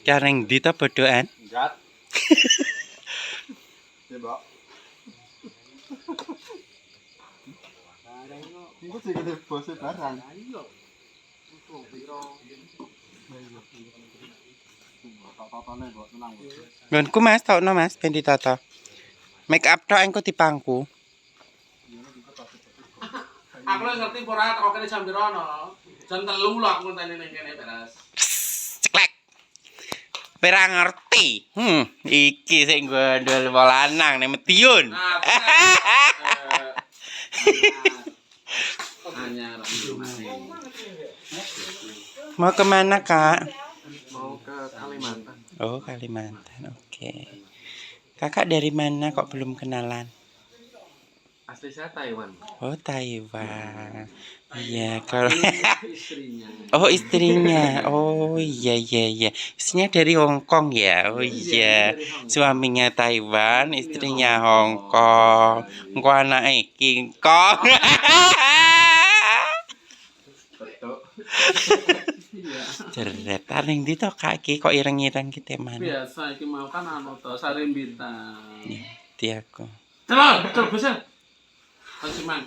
Kareng di ta bodohan? Enggak. Coba. Iku sing gede bose barang. Iya. Nggonku Mas, tokno Mas ben ditata. Make up tok engko dipangku. Aku lagi ngerti pora teko kene jam piro no. Jam 3 lho aku ngenteni ning kene beres. Ceklek. Ora ngerti. Iki sing gondol wong lanang ning Medion. Hanya Mau kemana Kak? Mau ke Kalimantan. Oh Kalimantan, oke. Kakak dari mana kok belum kenalan? Asli saya Taiwan. Oh Taiwan. Iya kalau istrinya. oh istrinya. Oh iya. Istrinya dari Hong Kong ya. Oh iya. Suaminya Taiwan, istrinya Hong Kong. Engko anake King Kong. Betul. Jeret taring di to kaki kok ireng-ireng ki teman. Biasa iki mau kan anu to sare bintang. Di aku. Celok bisa. Simang.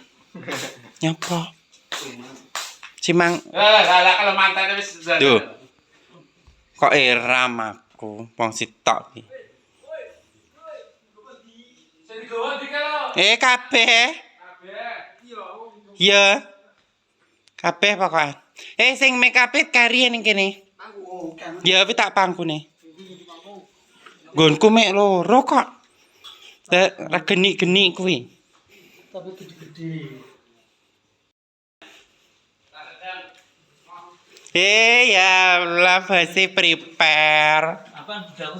Nyapa? Simang. Lah kalau mantan wis Duh. Kok eram aku wong sitok iki. Sing digowo ndi kalau? Kabeh. Iya. Kabeh pokoke. Sing make up kari ning kene. Ya wis tak pangkune. Nggonku mek loro kok. Ra geni-geni kuwi. Tapi gede-gede. Ya Allah masih prepare. Apaan udah aku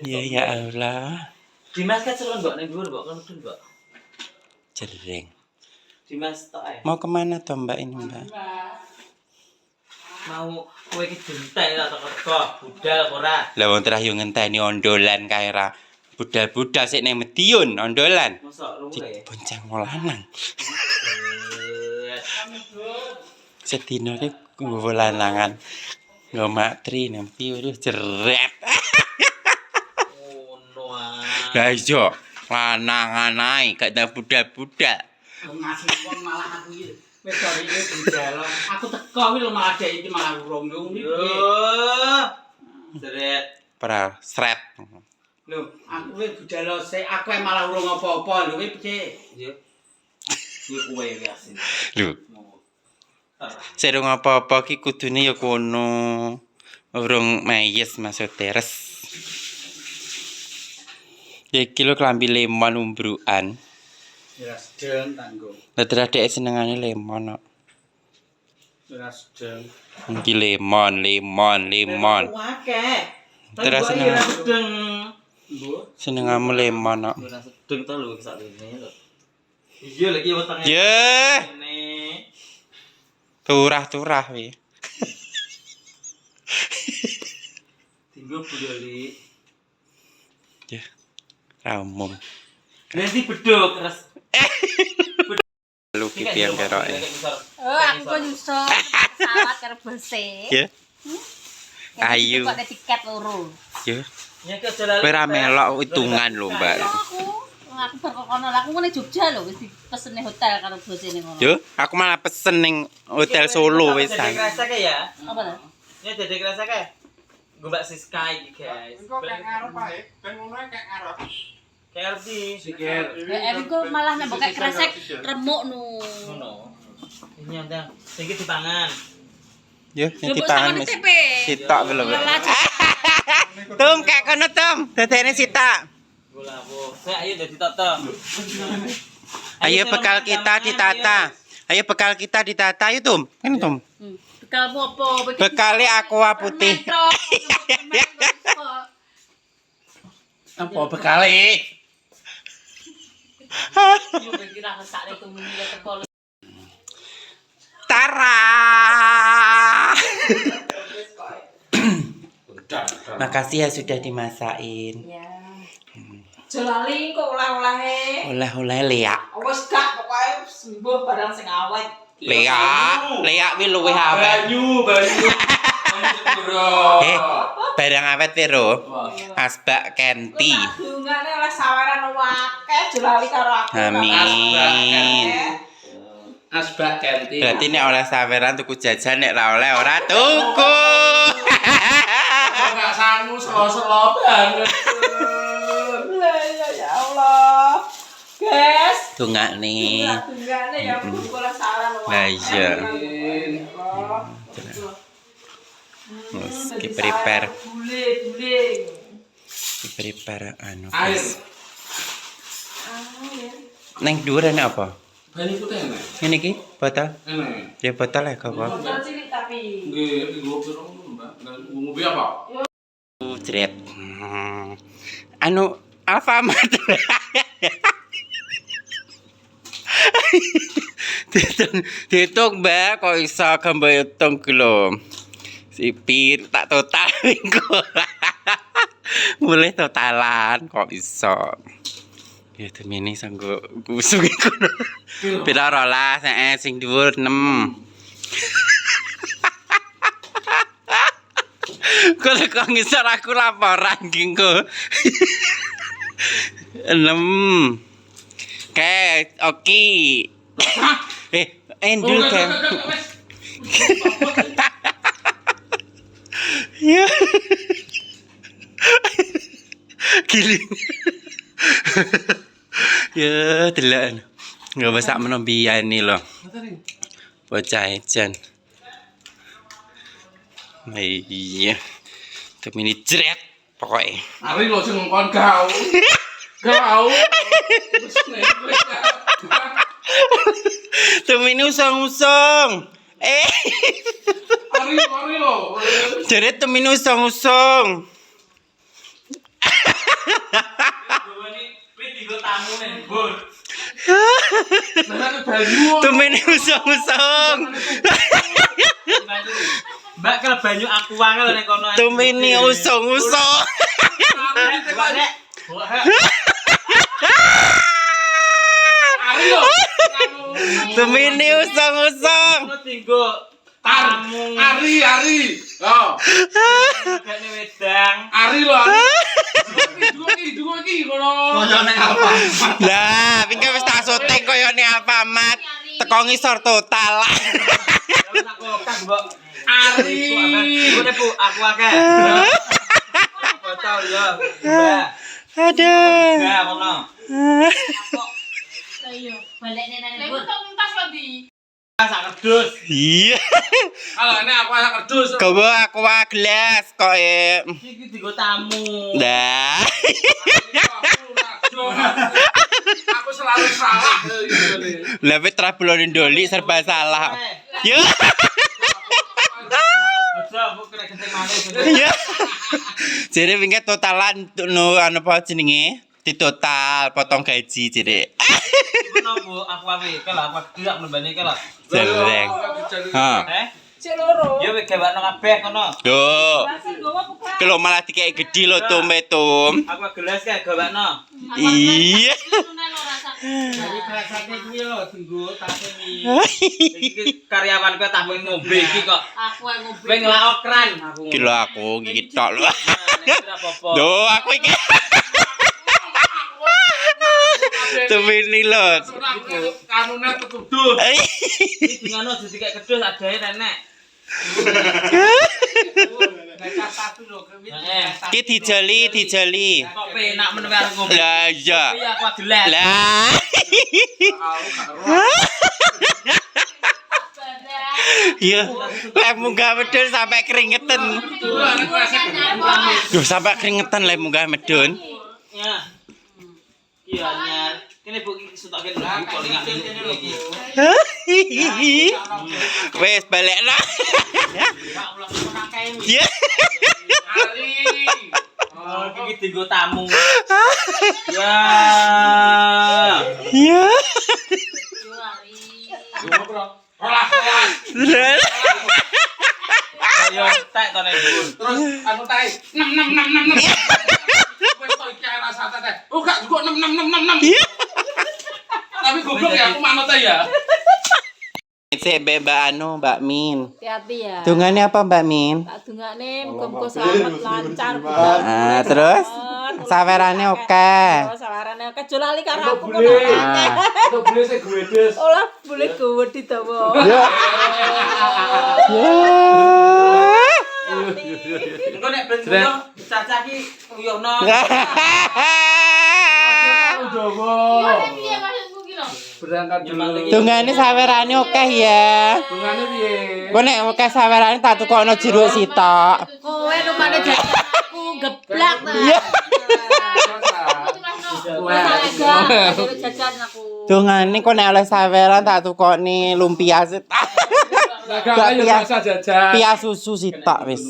Ya Allah. Dimas kan suruh mbok ning dhuwur mbok kan mudun mbok. Jering. Dimas tok ae. Mau kemana toh Mbak ini Mbak? Mau kowe iki jentek ta teko budal ora? Lah wong terakhir ngenteni ondolan kae ra. Budal-budal sik ning Medion ondolan. Mosok lumure. Bonceng lanang. Sedina iki nggo lanangan. Nggo matri nang piye jeret. Ono ah. Lah iya, lanangan ae gak ada budal-budal. Ngasih wong malah aku iki wis dari iki budal. Aku teko kuwi lho malah dhek iki malah urung yo. Jeret. Pra sret. Lho, aku wis budal sik aku malah urung apa-apa lho kuwi piye? Nggih. Kuwi kowe iki asin. Lho, serung apa-apa ki kudune ya kono. Urung mayes maksudnya res. Iki lho klambi lemon umbrukan. Ya sedeng tanggo. Lah dhek senengane lemon kok. Ya sedeng. Iki lemon. Akeh. Terus seneng. Sedeng. Mbok. Senengamu lemon kok. Ora sedeng to lho sak rene lho. Iya lagi wetenge. Yeh, Ini. turah wi. Tinggal budali. Ya. Ramum. Nanti beduk terus. Lu pipian keroke. Aku kok nyusul pesawat karo bose. Ya. Ayu. Kok ada tiket loro. Ya. Ya ke jalan. Kowe ra melok hitungan lho, Mbak. Aku bar kok kono. Aku ngene Jogja lho wis dipesene hotel karo bose ning kono. Yo, aku malah pesen ning Hotel Solo wis. Dedek rasa ke ya? Apa to? Ya dedek rasa ke. Gue Mbak Siska iki, guys. Engko kek ngarep ae, ben ngono kek ngarep. Kayak arti. Sikir. Iku malah nembok kayak kresek remuk nu. Ngono. Ini ada. Iki dipangan. Yo, nanti pangan wis. TP. Sitok lho. Tum kek kono tum. Dadene sitok. Gula po. Saya ayo jadi toto. Ayo bekal kita ditata. Ayo bekal kita ditata yuk Tum. Kan Tum. Bekalmu apa? Bekali aqua putih. Apa bekale? Tara. Makasih ya sudah dimasakin. Ya. Jelali kok oleh-olehe. Oleh-oleh liak. Wes gak pokoke sembuh barang sing awet. Leak wi luwih awet. Banyu. Barang awet piro? Asbak Kenti. Dungane oleh saweran akeh jelali karo aku. Amin. Asbak Kenti. Berarti nek oleh saweran tuku jajan nek ra oleh ora tuku. Enggak sanggup selo-selo banget. Ya Allah. Guys, Tungakne. dungane ya buku oleh saweran akeh. Lah iya. Amin. Ki prepare. Bule. Ki prepare anu. Air. guys. Neng dhuwur ana apa? Banyu putih enak. Ngene iki botol. Enak. Ya botol ya kok. Botol cilik tapi. Nggih, nggo piro Mbak? Ngombe apa? Jret. Anu Alfamart. Dihitung Mbak kok iso gambar hitung ki lho. Sipir tak total minggu. Mulai totalan kok iso. Ya temene sanggo kusuk iku. Pira rolas sing dhuwur 6. Kalau kau ngisar aku laporan gingko. 6. Kayak oke. Endul kan. Ya. Giling. Ya, telan. Enggak masak menombian nih loh. Bocah ejan. Iya. Tuh mini jret pokoknya. Ari lho sing ngkon gau. Gau. Tuh mini usang-usang. Ari lho. Jret tuh mini usang-usang. Tuh mini usang-usang. Mbak kalau banyu aku wangi nek kono. Tuh mini usang-usang. Ari lho. Tuh mini usang-usang. Tinggo tamu. Ari. Oh. Gane wedang. Ari lho. Dua iki ngono. Koyone apa? Lah, pinggir wis tak syuting koyo ning Alfamart. Teko ngisor total. Tak kotak, Mbok. Ari. Ngene Bu, aku akeh. Botol ya. Mbak. Aduh. Enggak kono. Ayo, balekne nang Lha nggon. kok entas lagi. Sak kerdus. Iya. Kalau ini aku ada kerdus. Kau aku gelas kok Iki dienggo tamu. Dah. Aku selalu salah. Lah wis trabelone ndoli serba salah. Yo. Aja aku kena genteng manis. Yo. Jadi pinggir totalan no anu apa jenenge? Ditotal potong gaji jadi. Kono Bu, aku awe kalau aku tidak mlebane kalau. Jelek. Ha. Cek loro. Ya wis gawakno kabeh kono. Yo. Langsung gowo buka. Kalau malah dikek gede lo tum. Aku gelas kae gawakno. Iya. Ngono lho rasaku. Jadi kelasane kuwi lho dienggo tasemi. Iki karyawanku tak pengen ngombe iki kok. Aku yang ngombe. Pengen laokran aku. Kilo aku gigit tok lho. Apa-apa. Duh, aku iki. Temeni lho. Kanune ketuduh. Iki ngono dadi kayak kedus adae nenek. Nekat satu lho. Ki dijeli. Kok penak menewe arep ngombe. Lah iya. Iya aku gelas. Lah. Iya. Lah munggah medun sampai keringetan. Duh, sampai keringetan lah munggah medun. Ya. Iya nyar. Kene Bu iki sutokke lho kok lingak iki. Wes balik lah. Ya. Oh, iki dienggo tamu. Ya. Ya. Olah. Kaya tak to nek Bu. Terus anu tae 6. Wes to iki rasa teh. Oh gak juga 6. Tapi goblok ya aku manut ya. Sik Mbak Min. Hati-hati ya. Tungannya apa Mbak Min? Tak dungane muga-muga selamat lancar. Ah, terus sawerane oke. Sawarane oke aja lali karo aku Boleh. kono. Itu boleh saya gwedes. Olah boleh gowet ditawa. Ya. Engko nek ben ngono Caca ki nguyuhno. Piye maksudmu ki lho? Berangkat dulu. Tungane sawerane oke ya. Tungane piye? Kok nek oke sawerane tak tukokno jeruk sitok. Kowe rumane jajan aku geblak ta. Iya. Jajan aku. Tungane kok nek oleh saweran tak tukokne lumpia sitok. Gak ayo biasa jajan. Pia susu sitok wis.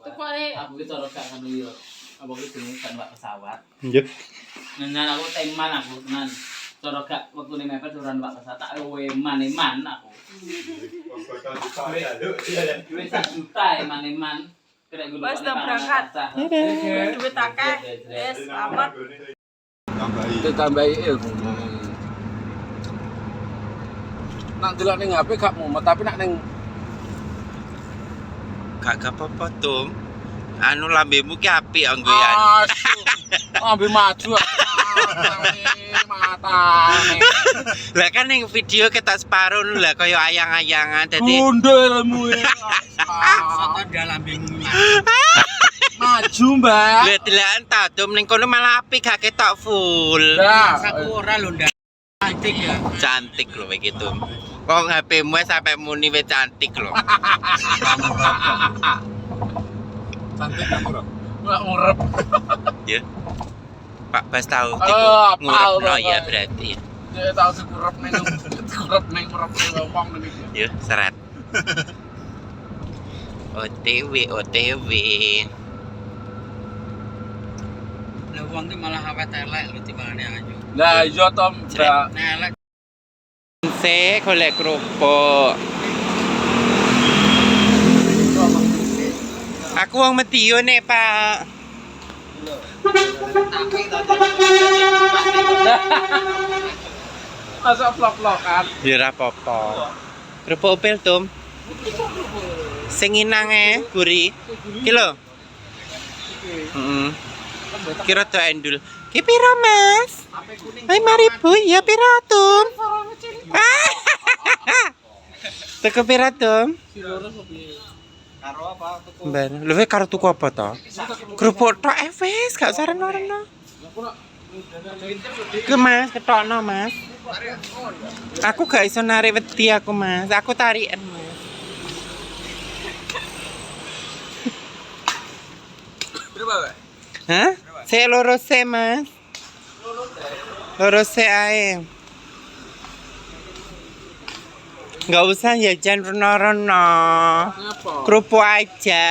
Tukone Aku ki cara gak ngono yo. Apa ki jenenge kan numpak pesawat. Nggih. Nenan aku teman aku tenan. Cara gak wektune mepet ora numpak pesawat tak eman aku. Duit 1 juta eman. Kira gue Wes, udah berangkat. Duit akeh. Wes, selamat. Ditambahi ilmu. Nak delok ning HP gak mumet tapi nak ning Gak apa-apa, Tum. Anu lambemu ki apik anggoyan. ambil maju. Matane. Lah kan ning video ketok separuh lah kaya ayang-ayangan dadi Gundulmu. Soto dalambemu. Maju, Mbak. Lah delakan ta, Tum ning kono malah apik gak ketok full. Nah, Aku ora lho ndak. Cantik ya. Cantik lho iki, Tum. Kok HP-mu sampai muni wis cantik lho. cantik kan, Bro? Enggak ngurep. Ya. Pak Bas tahu Oh, tiku apal ngurepno banget. ya berarti. Dia tahu si kurep ning ngurep wong niku. Ya, seret. OTW. Lah wong ki malah awet elek lho timbangane ayu. Lah iya Tom, Mbak. Nah elek Se golek kerupuk. Aku wong Medion nek, Pak. Masa vlog-vlogan. Ya ora apa-apa. Kerupuk opel, Tum. Sing inang gurih. Ki lho. Heeh. Kira to endul. Ki piro, Mas? 5.000 ya piro, Tum? Teko piro, Tum? karo apa tuku. Mbak, lho karo tuku apa to? Kerupuk tok wis, gak usah reno-reno. Ke Mas, ketokno Mas. Aku gak iso narik wedi aku Mas. Aku tarikan Mas. Berapa, Pak? Hah? Saya loro se Mas. Loro se ae. Gak usah jajan reno-reno. Apa? Kerupuk aja.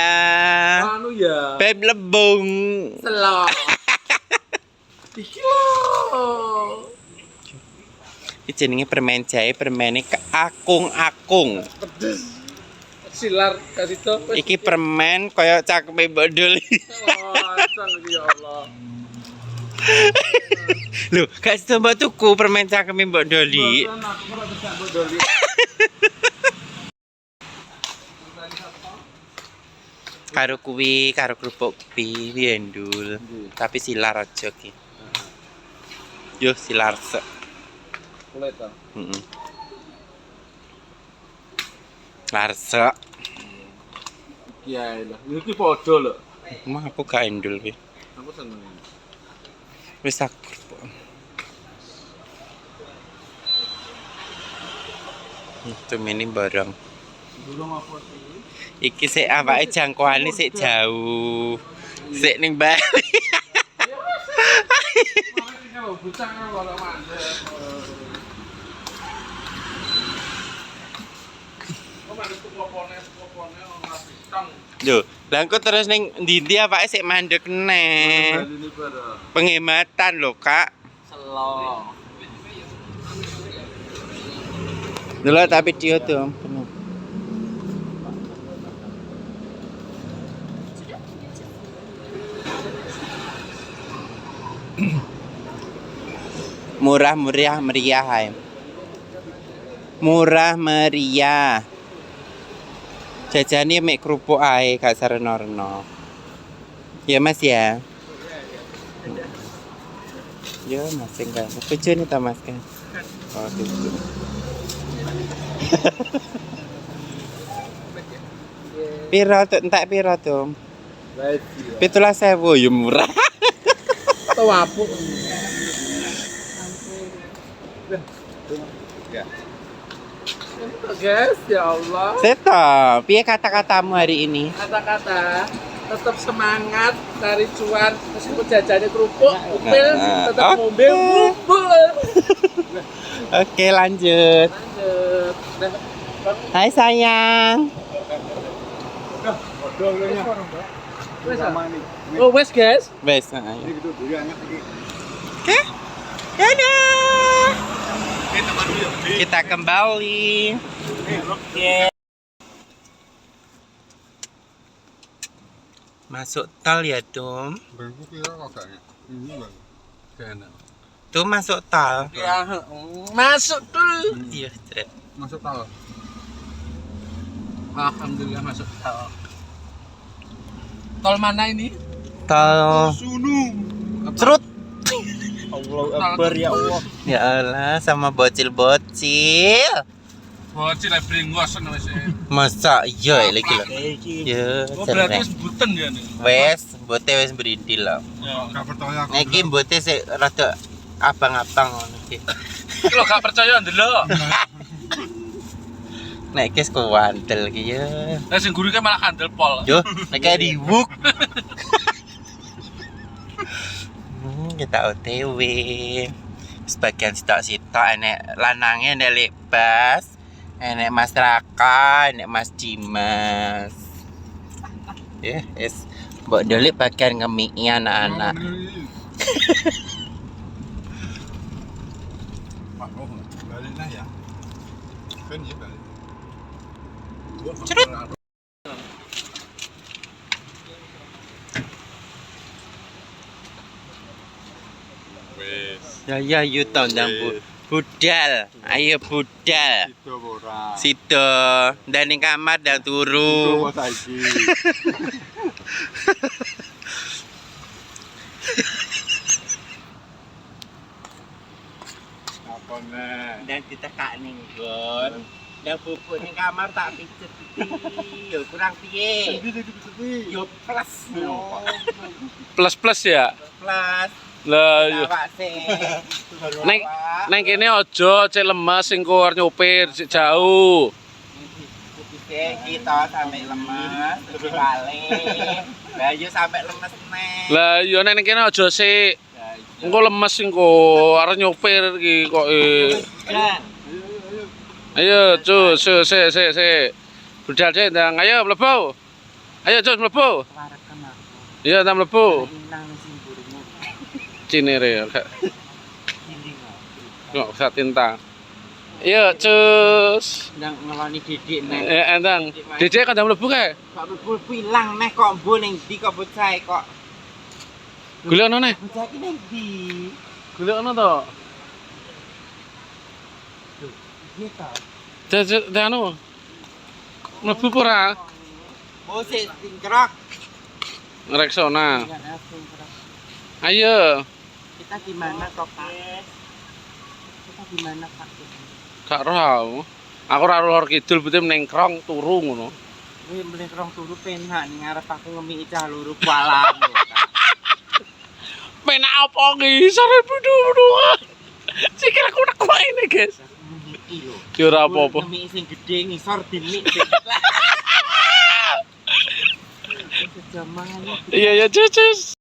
Anu ya. Beb lebung. Selok. Iki lho. Iki jenenge permen jahe, permene keakung-akung. Pedes. Silar kasih to. Iki permen kaya cakeme bodol. Oh, ya Allah. Lho, gak iso mbok tuku permen cakeme mbok doli. Aku ora bisa bodoli. Karo kuwi, karo kerupuk kuwi endul. Tapi silar aja ki. Yo silar sek. Boleh to. Heeh. Larse. Iya lah. Iki padha lho. Mah aku gak endul ki. Aku seneng. Wis aku kerupuk. Itu ini barang. Durung apa sih? Iki sik awake jangkauane sik jauh. Sik ning Bali. Kalau bucang kalau mandek. Kok mandek popone tang. Lho, lah engko terus ning ndi-ndi awake sik mandek neh. Ini bara. Penghematan lho, Kak. Selo. Dulu tapi dia tuh penuh. Murah meriah hai. Murah meriah. Jajane mek kerupuk ae gak sareno-reno. Ya Mas ya. Ya Mas enggak. Lucu nih ta Mas kan. Oh, lucu. Piro tuh, entek piro tuh? 17.000 ya murah. Tahu apa? Guys, ya Allah. Seto, piye kata-katamu hari ini? Kata-kata tetap semangat cari cuan meskipun jajannya kerupuk, upil, tetap ngombe bubur. Oke, lanjut. Lanjut. Hai sayang. Oh, wes guys. Wes, ayo. Oke. Dadah. Kita kembali. Masuk tol ya, Tum. Tuh masuk tol. Ya, masuk dulu. Iya, Cek. Masuk tol. Alhamdulillah masuk tol. Tol mana ini? Tol Sunu. Cerut. Allahu Akbar ya Allah. Ya Allah, sama bocil-bocil. Bocil lah bringos wis. Masa iya lagi lho. Ya, Oh, berarti cerek. wis buten ya nih. Wes, bote wis berindil lho. Ya, gak percaya. Iki bote sik rada abang-abang ngono iki. Lo gak percaya ndelok. Nek kes kuwantel iki ya. Lah sing guru kan malah kandel pol. Yo, nek kayak diwuk. Kita OTW. Sebagian sitok-sitok enek lanange enek Lebas, enek Mas Raka, enek Mas Dimas. Ya, es mbok delik bagian ngemiki anak-anak. Baliklah ya. Kan ya balik. Cerut. Ya you tahu ndang budal. Ayo budal. Itu ora. Situ dan ning kamar dan turu. saiki. Apa nih? Dan ditekak ning nggon. Dan pupuk ning kamar tak pijet iki. Yo kurang piye? Yo plus. Plus ya. Plus. Lah yo. Awak sih. Neng kene aja cek lemas sing kowe arep nyopir sik jauh. Kita sampai lemes, terus balik. Lah yo sampai lemes neh. Lah yo neng kene aja sik. Engko lemes engko arep nyopir iki kok Ayo, cus, se. Budal sik ndang. Ayo mlebu. Ayo cus mlebu. Iya, ndang mlebu. Cinere gak. Kok usah tinta. Iya, cus. Ndang ngeloni didik neh. Ndang. Dede kan ndang mlebu kae. Kok mlebu ilang neh kok mbo ning ndi kok bocah kok. Golek ono neh. Bocah iki ning ndi? Golek ono to. Iki ta. Dede anu. Mlebu apa ora? Oh sik tingkrok. Reksona. Ayo. Kita di mana kok, Pak? Kita di mana, Pak? Gak roh aku. Aku ora lor kidul putih nengkrong turu ngono. Wih, beli kerong turu penak ning ngarep aku ngemi cah loro kualan. Penak apa iki? Sare budu-budu. Sikil aku nak kok ini, guys. Iki lho. Ya ora apa-apa. Ngemi sing gedhe ngisor dimik. Iya ya, cus.